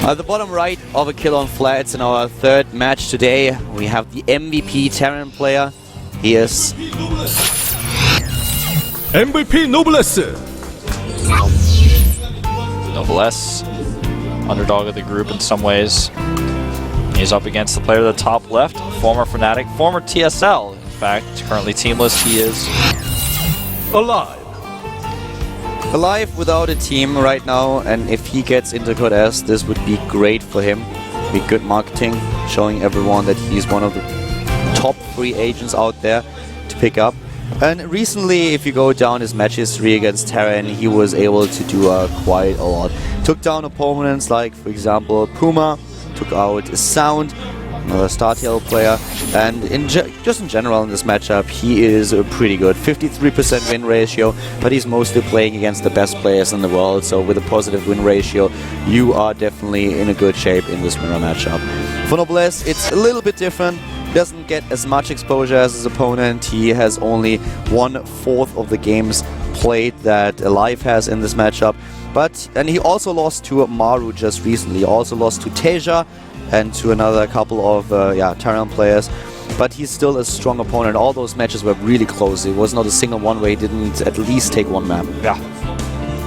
At the bottom right of a kill on flats in our third match today, we have the MVP Terran player. He is MVP Noblesse. Noblesse, underdog of the group in some ways. He's up against the player at the top left, former Fnatic, former TSL. In fact, currently teamless. He is Alive. alive without a team right now, and if he gets into Code S, this would be great for him. Be good marketing, showing everyone that he's one of the top free agents out there to pick up. And recently, if you go down his match history against Terran, he was able to do quite a lot. Took down opponents like, for example, Puma, took out Sound, another StarTale player, and just in general in this matchup, he is pretty good. 53% win ratio, but he's mostly playing against the best players in the world, so with a positive win ratio, you are definitely in a good shape in this mirror matchup. For Noblesse, it's a little bit different. He doesn't get as much exposure as his opponent. He has only 1/4 of the games played that Alive has in this matchup. And he also lost to Maru just recently. He also lost to Teja and to another couple of Terran players. But he's still a strong opponent. All those matches were really close. It was not a single one where he didn't at least take one map. Yeah.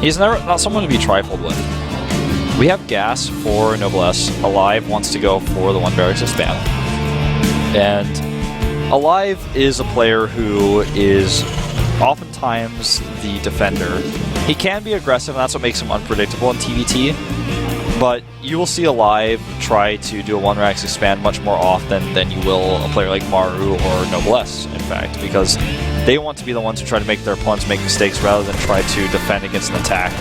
He's not someone to be trifled with. We have gas for Noblesse. Alive wants to go for the 1 barracks expand. And Alive is a player who is oftentimes the defender. He can be aggressive, and that's what makes him unpredictable in TVT. But you will see Alive try to do a 1 racks expand much more often than you will a player like Maru or Noblesse, in fact, because they want to be the ones who try to make their opponents make mistakes rather than try to defend against an attack.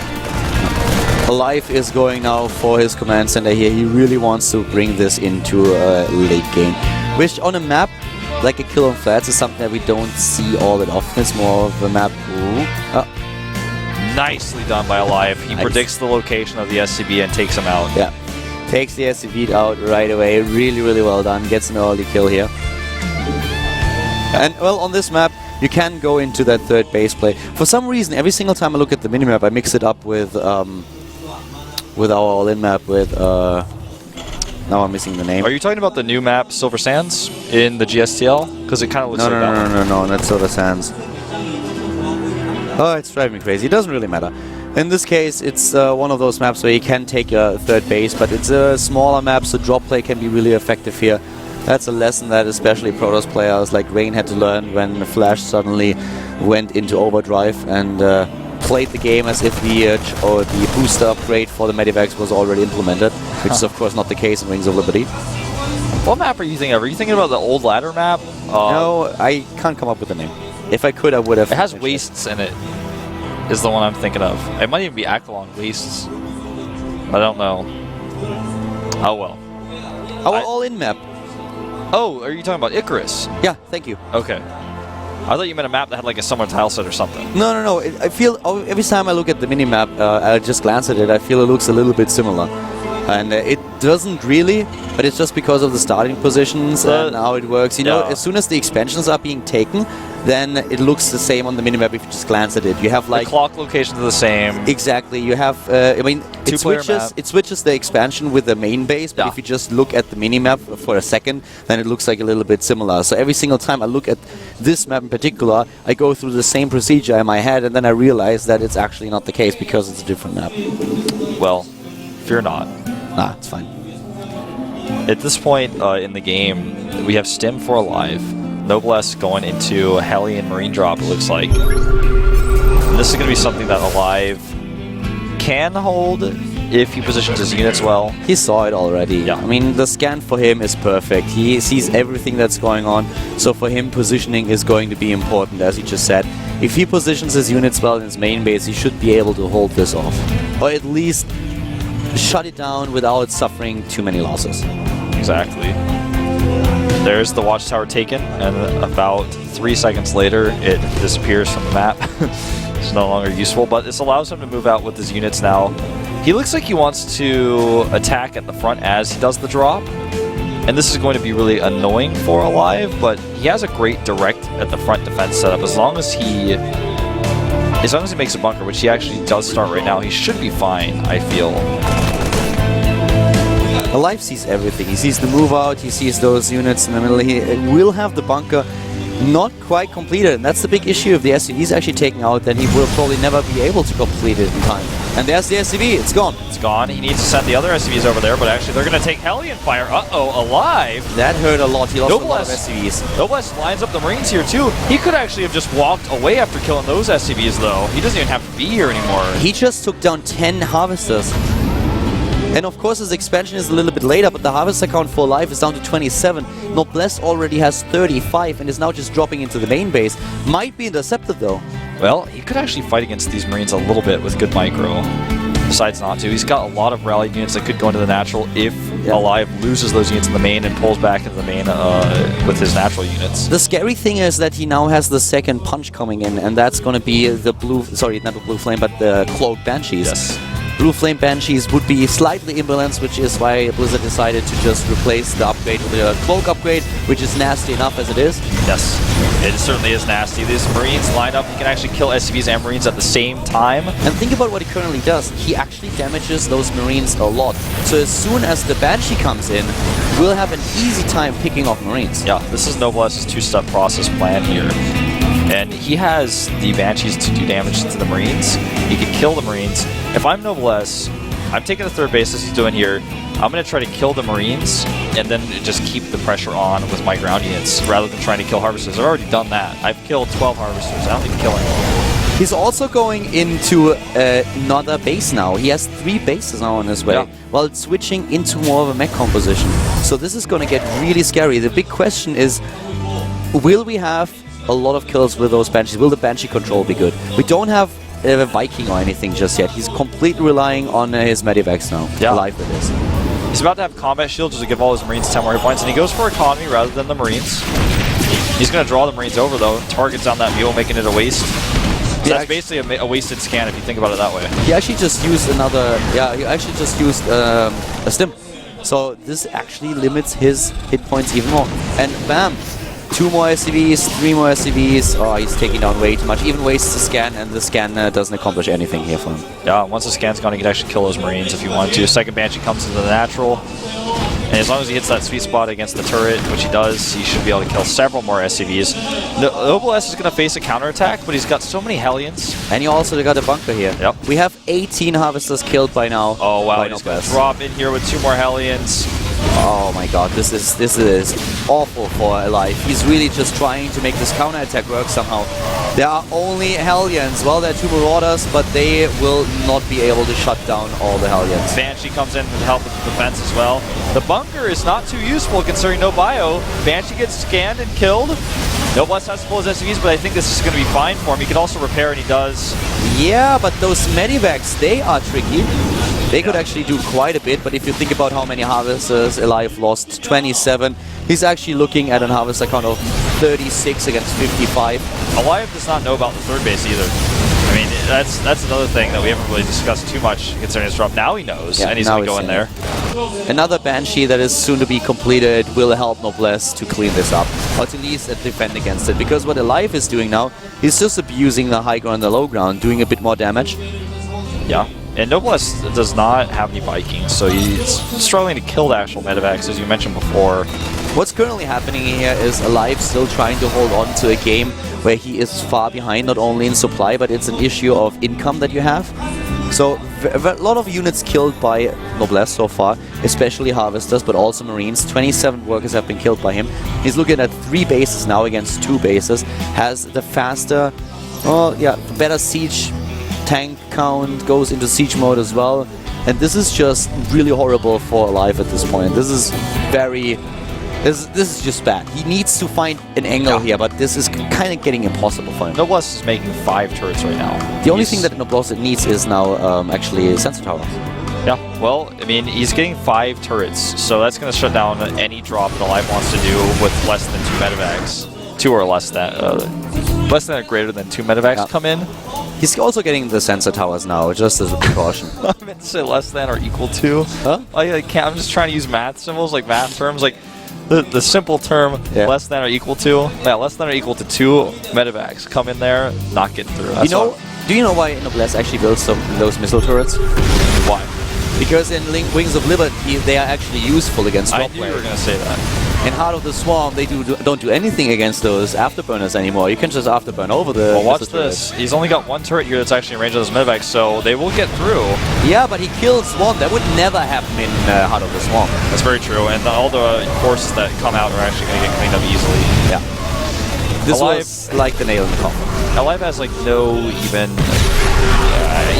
Alive is going now for his command center here. He really wants to bring this into a late game, which on a map like a kill on flats is something that we don't see all that often. It's more of a map. Nicely done by Alive. He predicts the location of the SCB and takes him out. Yeah, takes the SCB out right away. Really, really well done. Gets an early kill here. And well, on this map, you can go into that third base play. For some reason, every single time I look at the minimap, I mix it up with our all-in map with now I'm missing the name. Are you talking about the new map, Silver Sands, in the GSTL? Because it kind of looks like that. No, not Silver Sands. Oh, it's driving me crazy. It doesn't really matter. In this case, it's one of those maps where you can take a third base, but it's a smaller map, so drop play can be really effective here. That's a lesson that especially Protoss players like Rain had to learn when Flash suddenly went into overdrive and played the game as if the booster upgrade for the Medivacs was already implemented, which is of course not the case in Wings of Liberty. What map are you thinking of? Are you thinking about the old ladder map? No, I can't come up with a name. If I could, I would have. It has wastes in it, is the one I'm thinking of. It might even be Aqualon Wastes. I don't know. Oh well. Our all-in map. Oh, are you talking about Icarus? Yeah, thank you. Okay. I thought you meant a map that had like a summer tile set or something. No. I feel every time I look at the minimap, I just glance at it, I feel it looks a little bit similar. And it doesn't really, but it's just because of the starting positions and how it works. You know, as soon as the expansions are being taken, then it looks the same on the minimap if you just glance at it. You have like the clock locations are the same. Exactly. You have, I mean, it switches the expansion with the main base, but if you just look at the minimap for a second, then it looks like a little bit similar. So every single time I look at this map in particular, I go through the same procedure in my head, and then I realize that it's actually not the case because it's a different map. Well, fear not. Nah, it's fine. At this point in the game, we have Stim for Alive. Noblesse going into Heli and Marine Drop, it looks like. And this is going to be something that Alive can hold if he positions his units well. He saw it already. Yeah. I mean, the scan for him is perfect. He sees everything that's going on. So for him, positioning is going to be important, as he just said. If he positions his units well in his main base, he should be able to hold this off. Or at least shut it down without suffering too many losses. Exactly. There's the watchtower taken, and about 3 seconds later, it disappears from the map. It's no longer useful, but this allows him to move out with his units now. He looks like he wants to attack at the front as he does the drop, and this is going to be really annoying for Alive, but he has a great direct at the front defense setup. As long as he makes a bunker, which he actually does start right now, he should be fine, I feel. Alive sees everything. He sees the move out, he sees those units in the middle. He will have the bunker not quite completed, and that's the big issue. If the SCV is actually taken out, then he will probably never be able to complete it in time. And there's the SCV, it's gone. It's gone. He needs to send the other SCVs over there, but actually they're going to take Hellion fire. Uh-oh, Alive. That hurt a lot. He lost a lot of Noblesse. SCVs. Noblesse lines up the Marines here too. He could actually have just walked away after killing those SCVs though. He doesn't even have to be here anymore. He just took down 10 harvesters. And of course his expansion is a little bit later, but the harvester count for Alive is down to 27. Noblesse already has 35 and is now just dropping into the main base. Might be intercepted though. Well, he could actually fight against these Marines a little bit with good micro. Decides not to. He's got a lot of rallied units that could go into the natural if Alive loses those units in the main and pulls back into the main with his natural units. The scary thing is that he now has the second punch coming in, and that's going to be the blue, sorry, not the blue flame, but the cloaked banshees. Yes. Blue Flame Banshees would be slightly imbalanced, which is why Blizzard decided to just replace the upgrade with a Cloak upgrade, which is nasty enough as it is. Yes, it certainly is nasty. These Marines line up, he can actually kill SCVs and Marines at the same time. And think about what he currently does. He actually damages those Marines a lot. So as soon as the Banshee comes in, we'll have an easy time picking off Marines. Yeah, this is Noblesse's two-step process plan here. And he has the Banshees to do damage to the Marines. He can kill the Marines. If I'm Noblesse, I'm taking the third base as he's doing here. I'm going to try to kill the Marines and then just keep the pressure on with my ground units rather than trying to kill Harvesters. I've already done that. I've killed 12 Harvesters. I don't need to kill anyone. He's also going into another base now. He has 3 bases now on his way, while it's switching into more of a mech composition. So this is going to get really scary. The big question is, will we have a lot of kills with those Banshees? Will the Banshee control be good? We don't have a Viking or anything just yet. He's completely relying on his Medivacs now. Yeah. Alive with this. He's about to have combat shields to give all his Marines 10 more hit points, and he goes for economy rather than the Marines. He's going to draw the Marines over though. Targets on that mule, making it a waste. So that's basically a wasted scan if you think about it that way. He actually just used another... Yeah, he actually just used a stim. So this actually limits his hit points even more. And bam! 2 more SCVs, 3 more SCVs. Oh, he's taking down way too much. Even wastes the scan, and the scan doesn't accomplish anything here for him. Yeah, once the scan's gone, he can actually kill those Marines if you want to. Second Banshee comes into the natural. And as long as he hits that sweet spot against the turret, which he does, he should be able to kill several more SCVs. Noblesse is going to face a counterattack, but he's got so many Hellions. And he also got a bunker here. Yep. We have 18 Harvesters killed by now. Oh, wow. He's going to drop in here with 2 more Hellions. Oh my god, this is awful for Alive. He's really just trying to make this counterattack work somehow. There are only Hellions. Well, there are 2 Marauders, but they will not be able to shut down all the Hellions. Banshee comes in to help with the defense as well. The bunker is not too useful considering no bio. Banshee gets scanned and killed. Noblesse has to pull his SCVs, but I think this is going to be fine for him. He can also repair, and he does. Yeah, but those Medivacs, they are tricky. They could actually do quite a bit, but if you think about how many Harvesters Alive lost, 27, he's actually looking at an Harvester count of 36 against 55. Alive does not know about the third base either. I mean, that's another thing that we haven't really discussed too much concerning his drop. Now he knows, and he's going to go in there. Another Banshee that is soon to be completed will help Noblesse to clean this up, or to at least defend against it. Because what Alive is doing now, he's just abusing the high ground and the low ground, doing a bit more damage. Yeah. And Noblesse does not have any Vikings, so he's struggling to kill the actual Medivacs, as you mentioned before. What's currently happening here is Alive still trying to hold on to a game where he is far behind, not only in supply, but it's an issue of income that you have. So a lot of units killed by Noblesse so far, especially Harvesters, but also Marines. 27 workers have been killed by him. He's looking at 3 bases now against 2 bases. Has the faster, better siege tank count, goes into siege mode as well. And this is just really horrible for Alive at this point. This is very... This is just bad. He needs to find an angle here, but this is kind of getting impossible for him. Noblesse is making 5 turrets right now. The only thing that Noblesse needs is now actually sensor towers. Yeah, well, I mean, he's getting 5 turrets, so that's going to shut down any drop that Alive wants to do with less than 2 Medivacs. 2 or less than, less than or greater than 2 Medivacs come in. He's also getting the sensor towers now, just as a precaution. I meant to say less than or equal to. Huh? I can't, I'm just trying to use math symbols, like math terms, like the simple term less than or equal to. Yeah, less than or equal to 2 Medivacs come in there, not getting through. That's do you know why Noblesse actually builds those missile turrets? Why? Because in Wings of Liberty, they are actually useful against I drop knew you wave. were going to say that. In Heart of the Swarm, they don't do anything against those afterburners anymore. You can just afterburn over the... Well, watch missile this. He's only got one turret here that's actually in range of this medevac, so they will get through. turret. Yeah, but he kills one. That would never happen in Heart of the Swarm. That's very true, and all the forces that come out are actually going to get cleaned up easily. Yeah. This Alive- was like the nail in the coffin. Alive has like no even...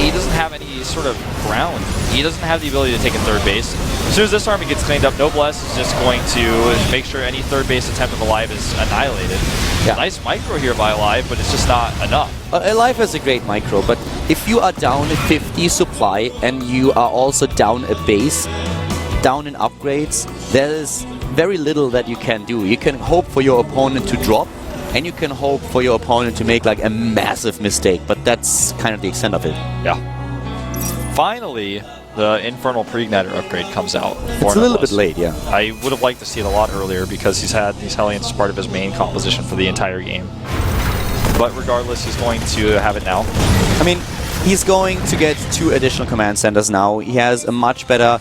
he doesn't have any sort of ground. He doesn't have the ability to take a third base. As soon as this army gets cleaned up, Noblesse is just going to make sure any third base attempt of Alive is annihilated. Yeah. Nice micro here by Alive, but it's just not enough. Alive has a great micro, but if you are down 50 supply and you are also down a base, down in upgrades, there is very little that you can do. You can hope for your opponent to drop, and you can hope for your opponent to make like a massive mistake, but that's kind of the extent of it. Yeah. Finally, the Infernal Pre-Igniter upgrade comes out. It's a little bit late, yeah. I would have liked to see it a lot earlier because he's had these Hellions as part of his main composition for the entire game. But regardless, he's going to have it now. I mean, he's going to get 2 additional command centers now. He has a much better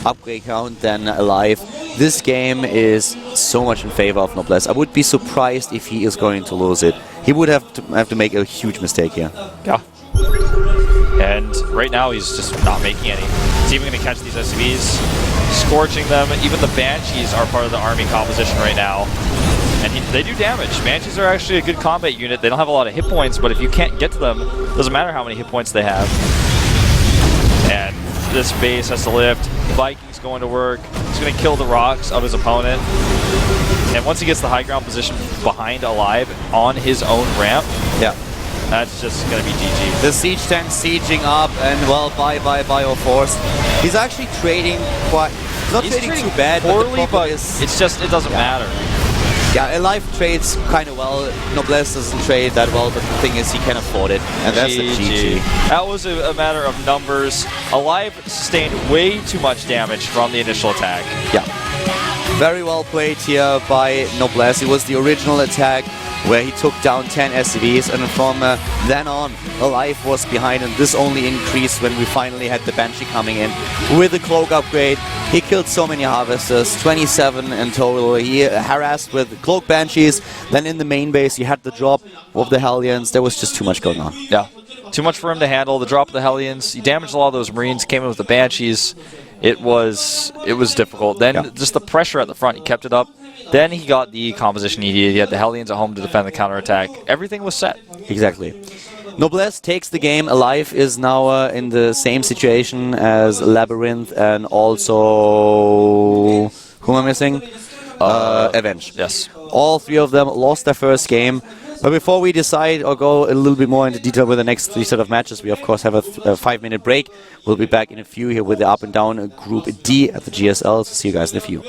upgrade count than Alive. This game is so much in favor of Noblesse. I would be surprised if he is going to lose it. He would have to make a huge mistake here. Yeah. And right now he's just not making any. He's even going to catch these SCVs, scorching them. Even the Banshees are part of the army composition right now. And they do damage. Banshees are actually a good combat unit. They don't have a lot of hit points, but if you can't get to them, it doesn't matter how many hit points they have. And this base has to lift. Viking's going to work. He's going to kill the rocks of his opponent. And once he gets the high ground position behind Alive on his own ramp, Yeah. that's just going to be GG. The siege tank sieging up, and well, bye Bio Force. He's actually trading quite... He's not trading too bad, poorly, but the problem but is... it's just, it doesn't matter. Yeah, Alive trades kind of well. Noblesse doesn't trade that well, but the thing is he can afford it, and that's a GG. That was a matter of numbers. Alive sustained way too much damage from the initial attack. Yeah. Very well played here by Noblesse. It was the original attack where he took down 10 SCVs, and from then on, Alive was behind, and this only increased when we finally had the Banshee coming in. With the Cloak upgrade, he killed so many Harvesters, 27 in total. He harassed with Cloak Banshees, then in the main base he had the drop of the Hellions. There was just too much going on. Yeah. Too much for him to handle. The drop of the Hellions, he damaged a lot of those Marines, came in with the Banshees. It was difficult. Then just the pressure at the front, he kept it up. Then he got the composition he needed. He had the Hellions at home to defend the counterattack. Everything was set. Exactly. Noblesse takes the game. Alive is now in the same situation as Labyrinth and also... Who am I missing? Avenge. Yes. All 3 of them lost their first game. But before we decide or go a little bit more into detail with the next 3 set of matches, we of course have a 5-minute break. We'll be back in a few here with the Up and Down Group D at the GSL. So see you guys in a few.